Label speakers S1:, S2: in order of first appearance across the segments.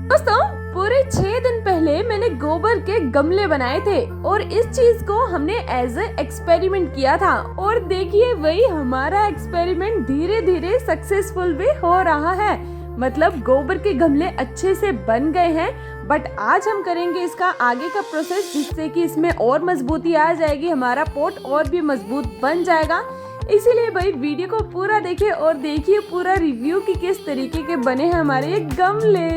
S1: दोस्तों पूरे 6 दिन पहले मैंने गोबर के गमले बनाए थे और इस चीज को हमने एज ए एक्सपेरिमेंट किया था और देखिए वही हमारा एक्सपेरिमेंट धीरे धीरे सक्सेसफुल भी हो रहा है। मतलब गोबर के गमले अच्छे से बन गए हैं। बट आज हम करेंगे इसका आगे का प्रोसेस जिससे कि इसमें और मजबूती आ जाएगी, हमारा पॉट और भी मजबूत बन जाएगा। इसीलिए भाई वीडियो को पूरा देखिए और देखिए पूरा रिव्यू कि किस तरीके के बने हैं हमारे ये गमले।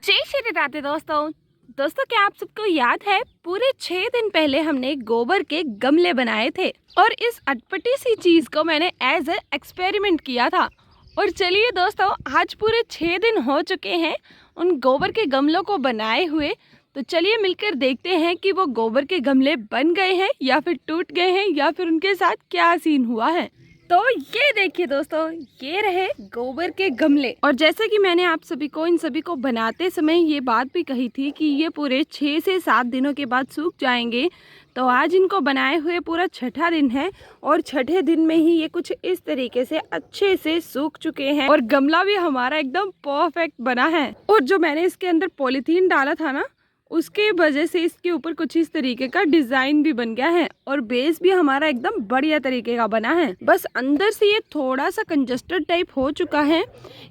S1: जय श्री राधे दोस्तों क्या आप सबको याद है पूरे 6 दिन पहले हमने गोबर के गमले बनाए थे और इस अटपटी सी चीज को मैंने एज ए एक्सपेरिमेंट किया था। और चलिए दोस्तों आज पूरे 6 दिन हो चुके हैं उन गोबर के गमलों को बनाए हुए। तो चलिए मिलकर देखते हैं कि वो गोबर के गमले बन गए हैं या फिर टूट गए हैं या फिर उनके साथ क्या सीन हुआ है। तो ये देखिए दोस्तों, ये रहे गोबर के गमले। और जैसे कि मैंने आप सभी को इन सभी को बनाते समय ये बात भी कही थी कि ये पूरे 6 से 7 दिनों के बाद सूख जाएंगे। तो आज इनको बनाए हुए पूरा 6ठा दिन है और 6ठे दिन में ही ये कुछ इस तरीके से अच्छे से सूख चुके हैं और गमला भी हमारा एकदम परफेक्ट बना है। और जो मैंने इसके अंदर पॉलीथीन डाला था ना, उसके वजह से इसके ऊपर कुछ इस तरीके का डिजाइन भी बन गया है और बेस भी हमारा एकदम बढ़िया तरीके का बना है। बस अंदर से ये थोड़ा सा कंजस्टेड टाइप हो चुका है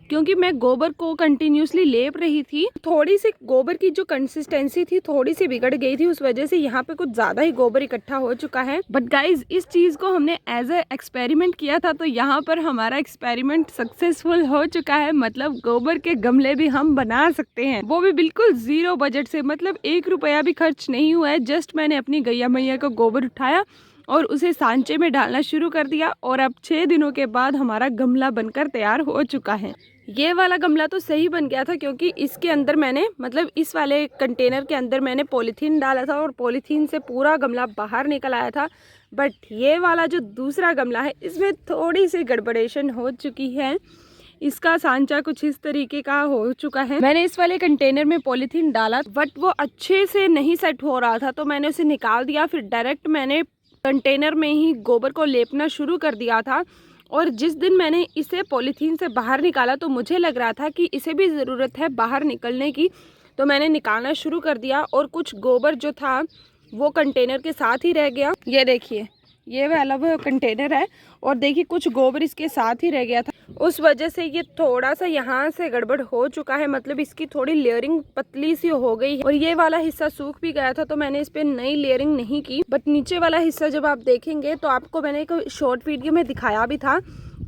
S1: क्योंकि मैं गोबर को कंटिन्यूसली लेप रही थी। थोड़ी सी गोबर की जो कंसिस्टेंसी थी थोड़ी सी बिगड़ गई थी, उस वजह से यहाँ पे कुछ ज्यादा ही गोबर इकट्ठा हो चुका है। बट गाइज इस चीज को हमने एज ए एक्सपेरिमेंट किया था तो यहाँ पर हमारा एक्सपेरिमेंट सक्सेसफुल हो चुका है। मतलब गोबर के गमले भी हम बना सकते हैं, वो भी बिल्कुल 0 बजट से। मतलब 1 रुपया भी खर्च नहीं हुआ है। जस्ट मैंने अपनी गैया मैया का गोबर उठाया और उसे सांचे में डालना शुरू कर दिया और अब 6 दिनों के बाद हमारा गमला बनकर तैयार हो चुका है। ये वाला गमला तो सही बन गया था क्योंकि इसके अंदर मैंने मतलब इस वाले कंटेनर के अंदर मैंने पॉलीथीन डाला था और पॉलीथीन से पूरा गमला बाहर निकल आया था। बट ये वाला जो दूसरा गमला है इसमें थोड़ी सी गड़बड़ेशन हो चुकी है। इसका सांचा कुछ इस तरीके का हो चुका है। मैंने इस वाले कंटेनर में पॉलीथीन डाला बट वो अच्छे से नहीं सेट हो रहा था तो मैंने उसे निकाल दिया। फिर डायरेक्ट मैंने कंटेनर में ही गोबर को लेपना शुरू कर दिया था। और जिस दिन मैंने इसे पॉलीथीन से बाहर निकाला तो मुझे लग रहा था कि इसे भी ज़रूरत है बाहर निकलने की, तो मैंने निकालना शुरू कर दिया और कुछ गोबर जो था वो कंटेनर के साथ ही रह गया। ये देखिए ये वाला वो कंटेनर है और देखिए कुछ गोबर इसके साथ ही रह गया था। उस वजह से ये थोड़ा सा यहाँ से गड़बड़ हो चुका है। मतलब इसकी थोड़ी लेयरिंग पतली सी हो गई है और ये वाला हिस्सा सूख भी गया था तो मैंने इस पे नई लेयरिंग नहीं की। बट नीचे वाला हिस्सा जब आप देखेंगे तो आपको मैंने एक शॉर्ट वीडियो में दिखाया भी था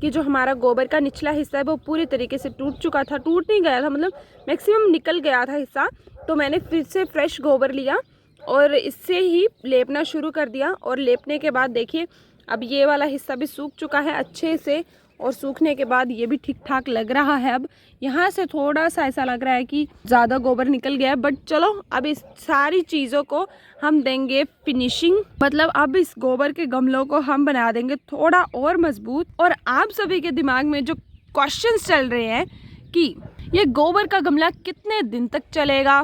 S1: कि जो हमारा गोबर का निचला हिस्सा है वो पूरी तरीके से टूट चुका था। टूट नहीं गया था, मतलब मैक्सिमम निकल गया था हिस्सा। तो मैंने फिर से फ्रेश गोबर लिया और इससे ही लेपना शुरू कर दिया। और लेपने के बाद देखिए अब ये वाला हिस्सा भी सूख चुका है अच्छे से और सूखने के बाद ये भी ठीक ठाक लग रहा है। अब यहाँ से थोड़ा सा ऐसा लग रहा है कि ज़्यादा गोबर निकल गया है। बट चलो अब इस सारी चीज़ों को हम देंगे फिनिशिंग। मतलब अब इस गोबर के गमलों को हम बना देंगे थोड़ा और मजबूत। और आप सभी के दिमाग में जो क्वेश्चंस चल रहे हैं कि ये गोबर का गमला कितने दिन तक चलेगा,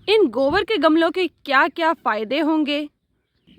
S1: इन गोबर के गमलों के क्या क्या फ़ायदे होंगे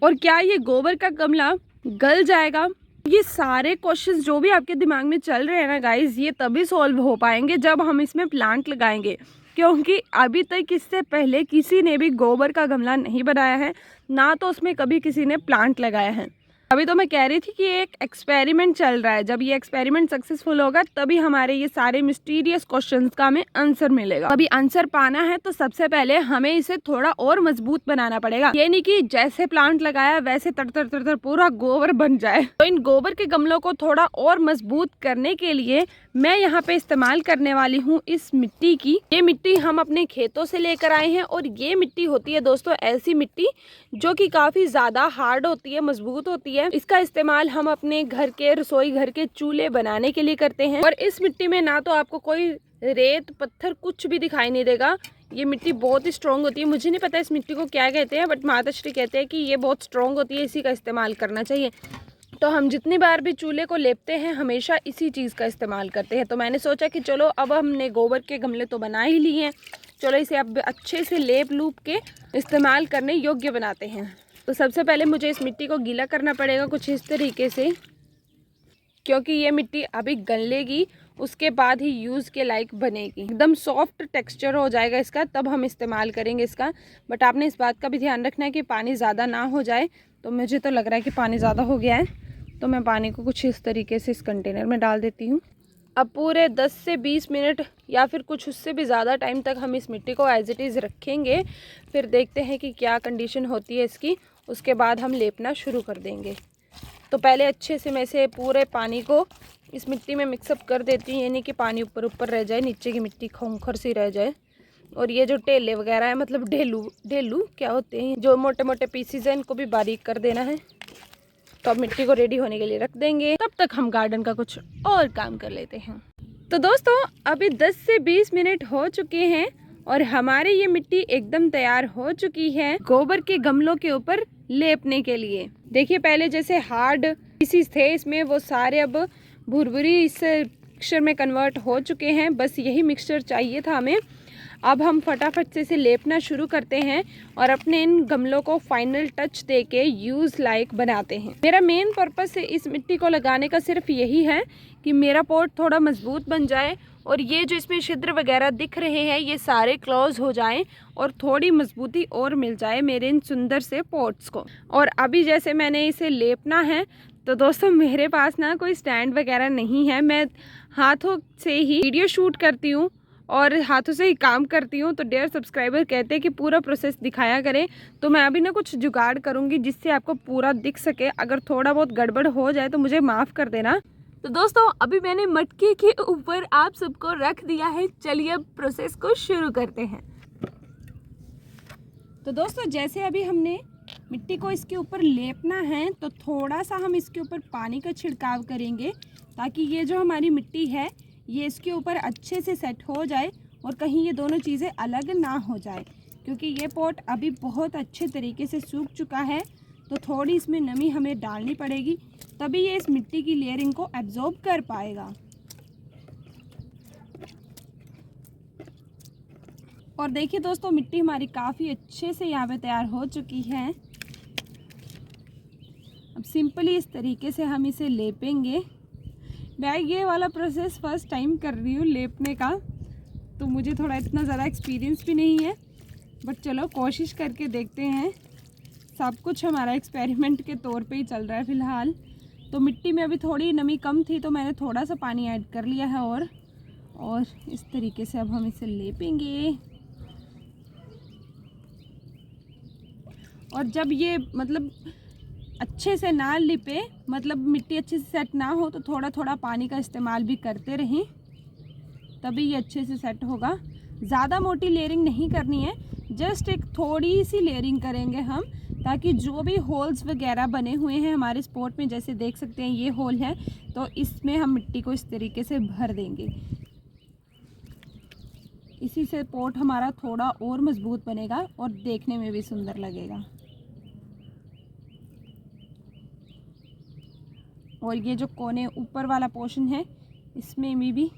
S1: और क्या ये गोबर का गमला गल जाएगा, ये सारे क्वेश्चंस जो भी आपके दिमाग में चल रहे हैं ना गाइस, ये तभी सॉल्व हो पाएंगे जब हम इसमें प्लांट लगाएंगे। क्योंकि अभी तक इससे पहले किसी ने भी गोबर का गमला नहीं बनाया है, ना तो उसमें कभी किसी ने प्लांट लगाया है। अभी तो मैं कह रही थी कि एक एक्सपेरिमेंट चल रहा है। जब ये एक्सपेरिमेंट सक्सेसफुल होगा तभी हमारे ये सारे मिस्टीरियस क्वेश्चंस का हमें आंसर मिलेगा। अभी आंसर पाना है तो सबसे पहले हमें इसे थोड़ा और मजबूत बनाना पड़ेगा। ये नहीं कि जैसे प्लांट लगाया वैसे तर तर पूरा गोबर बन जाए। तो इन गोबर के गमलों को थोड़ा और मजबूत करने के लिए मैं यहाँ पे इस्तेमाल करने वाली हूँ इस मिट्टी की। ये मिट्टी हम अपने खेतों से लेकर आए हैं और ये मिट्टी होती है दोस्तों ऐसी मिट्टी जो कि काफी ज्यादा हार्ड होती है, मजबूत होती है। इसका इस्तेमाल हम अपने घर के रसोई घर के चूल्हे बनाने के लिए करते हैं। और इस मिट्टी में ना तो आपको कोई रेत पत्थर कुछ भी दिखाई नहीं देगा। ये मिट्टी बहुत ही स्ट्रांग होती है। मुझे नहीं पता इस मिट्टी को क्या कहते हैं बट माताश्री कहते हैं कि ये बहुत स्ट्रांग होती है, इसी का इस्तेमाल करना चाहिए। तो हम जितनी बार भी चूल्हे को लेपते हैं हमेशा इसी चीज़ का इस्तेमाल करते हैं। तो मैंने सोचा कि चलो अब हमने गोबर के गमले तो बना ही लिए हैं, चलो इसे अब अच्छे से लेप लूप के इस्तेमाल करने योग्य बनाते हैं। तो सबसे पहले मुझे इस मिट्टी को गीला करना पड़ेगा कुछ इस तरीके से, क्योंकि ये मिट्टी अभी गलेगी उसके बाद ही यूज़ के लायक बनेगी। एकदम सॉफ्ट टेक्सचर हो जाएगा इसका, तब हम इस्तेमाल करेंगे इसका। बट आपने इस बात का भी ध्यान रखना है कि पानी ज़्यादा ना हो जाए। तो मुझे तो लग रहा है कि पानी ज़्यादा हो गया है, तो मैं पानी को कुछ इस तरीके से इस कंटेनर में डाल देती हूँ। अब पूरे 10 से 20 मिनट या फिर कुछ उससे भी ज़्यादा टाइम तक हम इस मिट्टी को एज इट इज़ रखेंगे। फिर देखते हैं कि क्या कंडीशन होती है इसकी, उसके बाद हम लेपना शुरू कर देंगे। तो पहले अच्छे से मैं इसे पूरे पानी को इस मिट्टी में मिक्सअप कर देती हूँ, यानी कि पानी ऊपर ऊपर रह जाए, नीचे की मिट्टी खोखर सी रह जाए। और ये जो टेले वगैरह है, मतलब ढेलू क्या होते हैं, जो मोटे मोटे पीसीज हैं, इनको भी बारीक कर देना है। तो अब मिट्टी को रेडी होने के लिए रख देंगे, तब तक हम गार्डन का कुछ और काम कर लेते हैं। तो दोस्तों अभी 10 से 20 मिनट हो चुके हैं और हमारी ये मिट्टी एकदम तैयार हो चुकी है गोबर के गमलों के ऊपर लेपने के लिए। देखिए पहले जैसे हार्ड पीसीज थे इसमें, वो सारे अब भुरभुरी इस मिक्सचर में कन्वर्ट हो चुके हैं। बस यही मिक्सचर चाहिए था हमें। अब हम फटाफट से इसे लेपना शुरू करते हैं और अपने इन गमलों को फाइनल टच देके यूज़ लायक बनाते हैं। मेरा मेन पर्पस से इस मिट्टी को लगाने का सिर्फ यही है कि मेरा पॉट थोड़ा मजबूत बन जाए और ये जो इसमें छिद्र वगैरह दिख रहे हैं ये सारे क्लोज हो जाएं और थोड़ी मजबूती और मिल जाए मेरे इन सुंदर से पॉट्स को। और अभी जैसे मैंने इसे लेपना है, तो दोस्तों मेरे पास ना कोई स्टैंड वगैरह नहीं है, मैं हाथों से ही वीडियो शूट करती हूँ और हाथों से ही काम करती हूँ। तो डेयर सब्सक्राइबर कहते हैं कि पूरा प्रोसेस दिखाया करें, तो मैं अभी ना कुछ जुगाड़ करूँगी जिससे आपको पूरा दिख सके। अगर थोड़ा बहुत गड़बड़ हो जाए तो मुझे माफ़ कर देना। तो दोस्तों अभी मैंने मटके के ऊपर आप सबको रख दिया है, चलिए अब प्रोसेस को शुरू करते हैं। तो दोस्तों जैसे अभी हमने मिट्टी को इसके ऊपर लेपना है, तो थोड़ा सा हम इसके ऊपर पानी का छिड़काव करेंगे ताकि ये जो हमारी मिट्टी है ये इसके ऊपर अच्छे से सेट हो जाए और कहीं ये दोनों चीज़ें अलग ना हो जाए, क्योंकि ये पॉट अभी बहुत अच्छे तरीके से सूख चुका है। तो थोड़ी इसमें नमी हमें डालनी पड़ेगी, तभी ये इस मिट्टी की लेयरिंग को एब्जॉर्ब कर पाएगा। और देखिए दोस्तों मिट्टी हमारी काफ़ी अच्छे से यहाँ पे तैयार हो चुकी है। अब सिंपली इस तरीके से हम इसे लेपेंगे। मैं ये वाला प्रोसेस फर्स्ट टाइम कर रही हूँ लेपने का, तो मुझे थोड़ा इतना ज़्यादा एक्सपीरियंस भी नहीं है, बट चलो कोशिश करके देखते हैं। सब कुछ हमारा एक्सपेरिमेंट के तौर पे ही चल रहा है फ़िलहाल। तो मिट्टी में अभी थोड़ी नमी कम थी तो मैंने थोड़ा सा पानी ऐड कर लिया है और इस तरीके से अब हम इसे लेपेंगे। और जब ये मतलब अच्छे से ना लिपे, मतलब मिट्टी अच्छे से सेट ना हो, तो थोड़ा थोड़ा पानी का इस्तेमाल भी करते रहें, तभी ये अच्छे से सेट होगा। ज़्यादा मोटी लेयरिंग नहीं करनी है, जस्ट एक थोड़ी सी लेयरिंग करेंगे हम, ताकि जो भी होल्स वगैरह बने हुए हैं हमारे स्पॉट में, जैसे देख सकते हैं ये होल है, तो इसमें हम मिट्टी को इस तरीके से भर देंगे। इसी से पॉट हमारा थोड़ा और मजबूत बनेगा और देखने में भी सुंदर लगेगा। और ये जो कोने ऊपर वाला पोर्शन है इसमें भी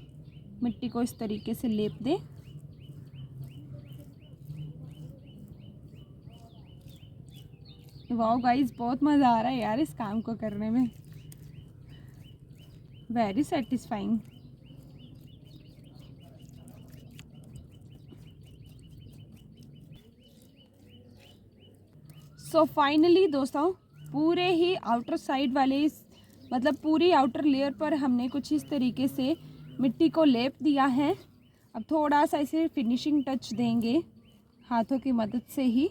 S1: मिट्टी को इस तरीके से लेप दें। वाओ गाइस, बहुत मज़ा आ रहा है यार इस काम को करने में, वेरी सेटिस्फाइंग। सो फाइनली दोस्तों पूरे ही आउटर साइड वाले मतलब पूरी आउटर लेयर पर हमने कुछ इस तरीके से मिट्टी को लेप दिया है। अब थोड़ा सा इसे फिनिशिंग टच देंगे हाथों की मदद से ही,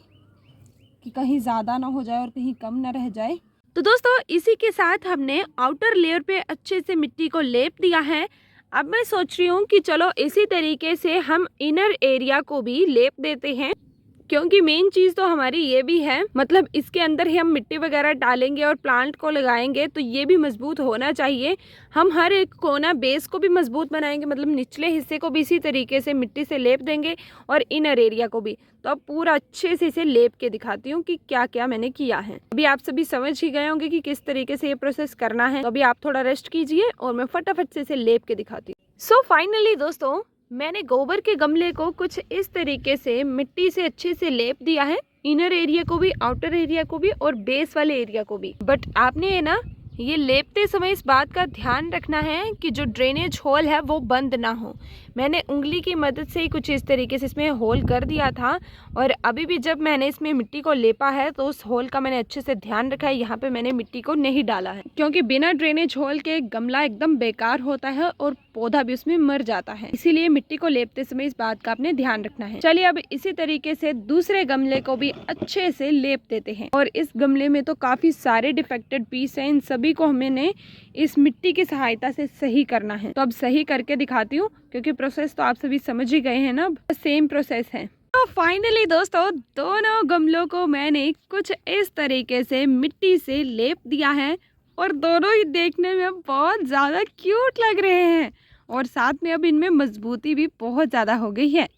S1: कि कहीं ज़्यादा ना हो जाए और कहीं कम ना रह जाए। तो दोस्तों इसी के साथ हमने आउटर लेयर पे अच्छे से मिट्टी को लेप दिया है। अब मैं सोच रही हूँ कि चलो इसी तरीके से हम इनर एरिया को भी लेप देते हैं, क्योंकि मेन चीज़ तो हमारी ये भी है, मतलब इसके अंदर ही हम मिट्टी वगैरह डालेंगे और प्लांट को लगाएंगे, तो ये भी मजबूत होना चाहिए। हम हर एक कोना बेस को भी मजबूत बनाएंगे, मतलब निचले हिस्से को भी इसी तरीके से मिट्टी से लेप देंगे और इनर एरिया को भी। तो अब पूरा अच्छे से इसे लेप के दिखाती हूँ कि क्या क्या मैंने किया है। अभी आप सभी समझ ही गए होंगे कि किस तरीके से ये प्रोसेस करना है, तो अभी आप थोड़ा रेस्ट कीजिए और मैं फटाफट से इसे लेप के दिखाती हूँ। सो फाइनली दोस्तों मैंने गोबर के गमले को कुछ इस तरीके से मिट्टी से अच्छे से लेप दिया है, इनर एरिया को भी, आउटर एरिया को भी और बेस वाले एरिया को भी। बट आपने ये ना ये लेपते समय इस बात का ध्यान रखना है कि जो ड्रेनेज होल है वो बंद ना हो। मैंने उंगली की मदद से ही कुछ इस तरीके से इसमें होल कर दिया था और अभी भी जब मैंने इसमें मिट्टी को लेपा है तो उस होल का मैंने अच्छे से ध्यान रखा है। यहाँ पे मैंने मिट्टी को नहीं डाला है क्योंकि बिना ड्रेनेज होल के गमला एकदम बेकार होता है और पौधा भी उसमें मर जाता है, इसीलिए मिट्टी को लेपते समय इस बात का आपने ध्यान रखना है। चलिए अब इसी तरीके से दूसरे गमले को भी अच्छे से लेप देते हैं। और इस गमले में तो काफी सारे डिफेक्टेड पीस हैं, इन सभी को हमने इस मिट्टी की सहायता से सही करना है। तो अब सही करके दिखाती हूँ क्योंकि प्रोसेस तो आप सभी समझ ही गए हैं ना, सेम प्रोसेस है। तो फाइनली दोस्तों दोनों गमलों को मैंने कुछ इस तरीके से मिट्टी से लेप दिया है और दोनों ही देखने में बहुत ज़्यादा क्यूट लग रहे हैं और साथ में अब इनमें मजबूती भी बहुत ज़्यादा हो गई है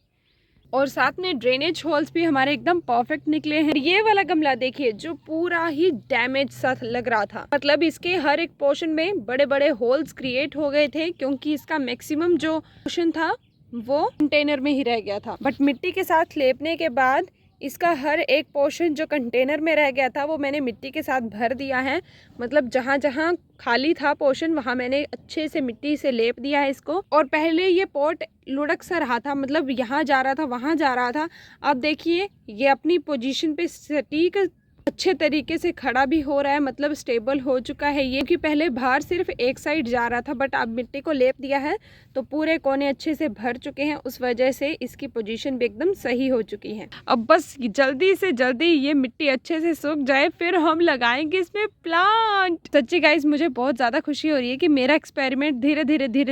S1: और साथ में ड्रेनेज होल्स भी हमारे एकदम परफेक्ट निकले हैं। ये वाला गमला देखिए जो पूरा ही डैमेज सा लग रहा था, मतलब इसके हर एक पोर्शन में बड़े बड़े होल्स क्रिएट हो गए थे क्योंकि इसका मैक्सिमम जो पोर्शन था वो कंटेनर में ही रह गया था। बट मिट्टी के साथ लेपने के बाद इसका हर एक पोर्शन जो कंटेनर में रह गया था वो मैंने मिट्टी के साथ भर दिया है। मतलब जहाँ जहाँ खाली था पोर्शन वहाँ मैंने अच्छे से मिट्टी से लेप दिया है इसको। और पहले ये पॉट लुढ़क सा रहा था, मतलब यहाँ जा रहा था वहाँ जा रहा था। अब देखिए ये अपनी पोजीशन पे सटीक अच्छे तरीके से खड़ा भी हो रहा है, मतलब स्टेबल हो चुका है ये। कि पहले बाहर सिर्फ एक साइड जा रहा था बट अब मिट्टी को लेप दिया है तो पूरे कोने अच्छे से भर चुके हैं, उस वजह से इसकी पोजीशन भी एकदम सही हो चुकी है। अब बस जल्दी से जल्दी ये मिट्टी अच्छे से सूख जाए फिर हम लगाएंगे इसमें प्लांट। सच्ची गाइस मुझे बहुत ज़्यादा खुशी हो रही है कि मेरा एक्सपेरिमेंट धीरे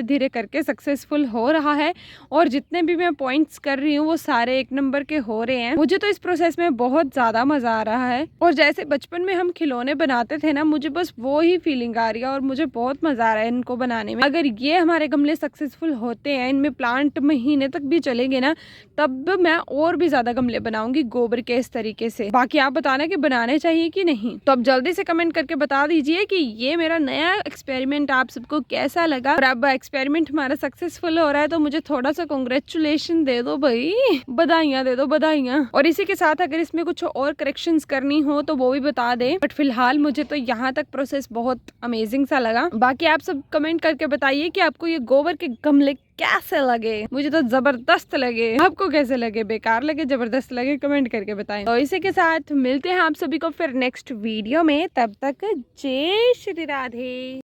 S1: धीरे करके सक्सेसफुल हो रहा है और जितने भी मैं पॉइंट्स कर रही हूँ वो सारे एक नंबर के हो रहे हैं। मुझे तो इस प्रोसेस में बहुत ज़्यादा मज़ा आ रहा है और जैसे बचपन में हम खिलौने बनाते थे ना, मुझे बस वो ही फीलिंग आ रही है और मुझे बहुत मजा आ रहा है इनको बनाने में। अगर ये हमारे गमले सक्सेसफुल होते हैं, इनमें प्लांट महीने तक भी चलेंगे ना, तब मैं और भी ज्यादा गमले बनाऊंगी गोबर के इस तरीके से। बाकी आप बताना कि बनाने चाहिए कि नहीं। तो अब जल्दी से कमेंट करके बता दीजिए कि ये मेरा नया एक्सपेरिमेंट आप सबको कैसा लगा। और अब एक्सपेरिमेंट हमारा सक्सेसफुल हो रहा है तो मुझे थोड़ा सा कांग्रेचुलेशन दे दो भाई, बधाइयां दे दो, बधाइयां। और इसी के साथ अगर इसमें कुछ और करेक्शंस करनी हो तो वो भी बता दे। बट फिलहाल मुझे तो यहाँ तक प्रोसेस बहुत अमेजिंग सा लगा। बाकी आप सब कमेंट करके बताइए कि आपको ये गोबर के गमले कैसे लगे। मुझे तो जबरदस्त लगे, आपको कैसे लगे, बेकार लगे, जबरदस्त लगे, कमेंट करके बताएं। तो इसी के साथ मिलते हैं आप सभी को फिर नेक्स्ट वीडियो में, तब तक जय श्री राधे।